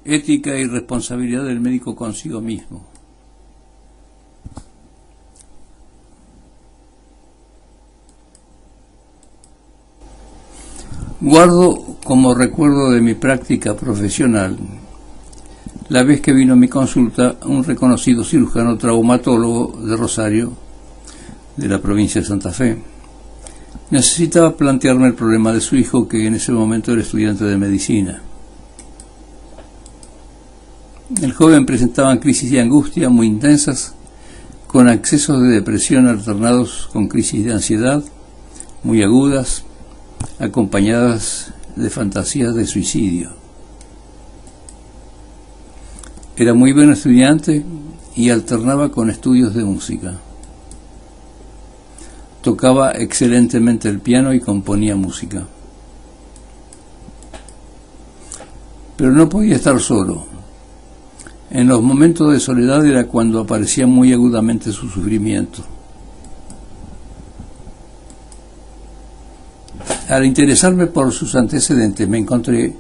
Ética y responsabilidad del médico consigo mismo. Guardo como recuerdo de mi práctica profesional la vez que vino a mi consulta un reconocido cirujano traumatólogo de Rosario, de la provincia de Santa Fe. Necesitaba plantearme el problema de su hijo, que en ese momento era estudiante de medicina. El joven presentaba crisis de angustia muy intensas, con accesos de depresión alternados con crisis de ansiedad muy agudas, acompañadas de fantasías de suicidio. Era muy buen estudiante y alternaba con estudios de música. Tocaba excelentemente el piano y componía música. Pero no podía estar solo. En los momentos de soledad era cuando aparecía muy agudamente su sufrimiento. Al interesarme por sus antecedentes, me encontré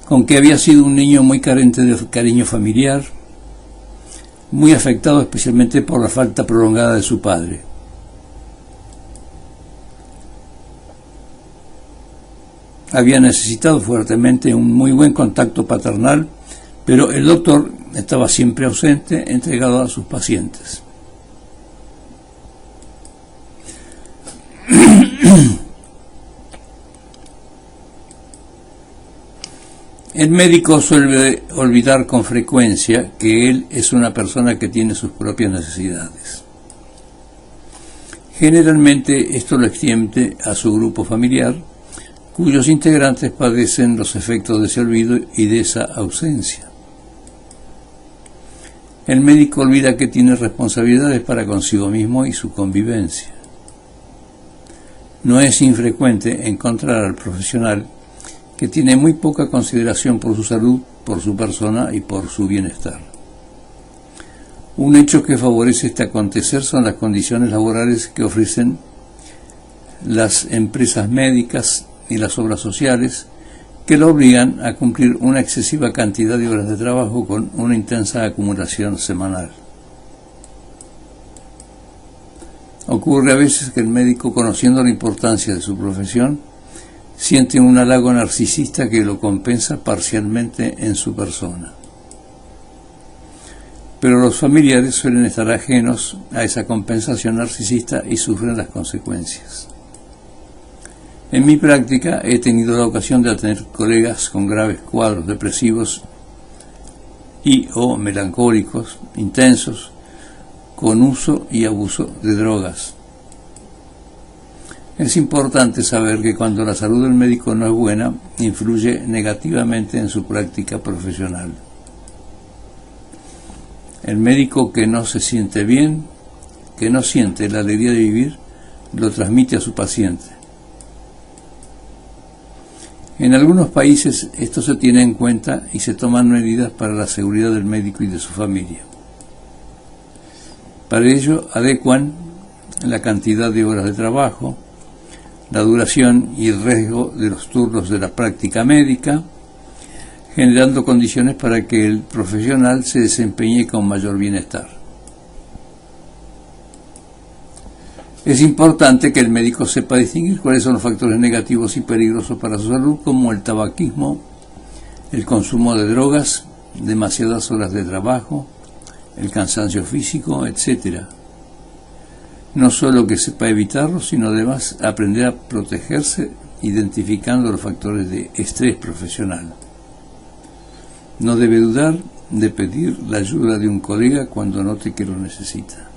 con que había sido un niño muy carente de cariño familiar, muy afectado especialmente por la falta prolongada de su padre. Había necesitado fuertemente un muy buen contacto paternal, pero el doctor estaba siempre ausente, entregado a sus pacientes. El médico suele olvidar con frecuencia que él es una persona que tiene sus propias necesidades. Generalmente esto lo extiende a su grupo familiar, cuyos integrantes padecen los efectos de ese olvido y de esa ausencia. El médico olvida que tiene responsabilidades para consigo mismo y su convivencia. No es infrecuente encontrar al profesional que tiene muy poca consideración por su salud, por su persona y por su bienestar. Un hecho que favorece este acontecer son las condiciones laborales que ofrecen las empresas médicas y las obras sociales, que lo obligan a cumplir una excesiva cantidad de horas de trabajo con una intensa acumulación semanal. Ocurre a veces que el médico, conociendo la importancia de su profesión, siente un halago narcisista que lo compensa parcialmente en su persona. Pero los familiares suelen estar ajenos a esa compensación narcisista y sufren las consecuencias. En mi práctica he tenido la ocasión de tener colegas con graves cuadros depresivos y o melancólicos intensos, con uso y abuso de drogas. Es importante saber que cuando la salud del médico no es buena, influye negativamente en su práctica profesional. El médico que no se siente bien, que no siente la alegría de vivir, lo transmite a su paciente. En algunos países esto se tiene en cuenta y se toman medidas para la seguridad del médico y de su familia. Para ello adecuan la cantidad de horas de trabajo, la duración y el riesgo de los turnos de la práctica médica, generando condiciones para que el profesional se desempeñe con mayor bienestar. Es importante que el médico sepa distinguir cuáles son los factores negativos y peligrosos para su salud, como el tabaquismo, el consumo de drogas, demasiadas horas de trabajo, el cansancio físico, etc. No solo que sepa evitarlo, sino además aprender a protegerse identificando los factores de estrés profesional. No debe dudar de pedir la ayuda de un colega cuando note que lo necesita.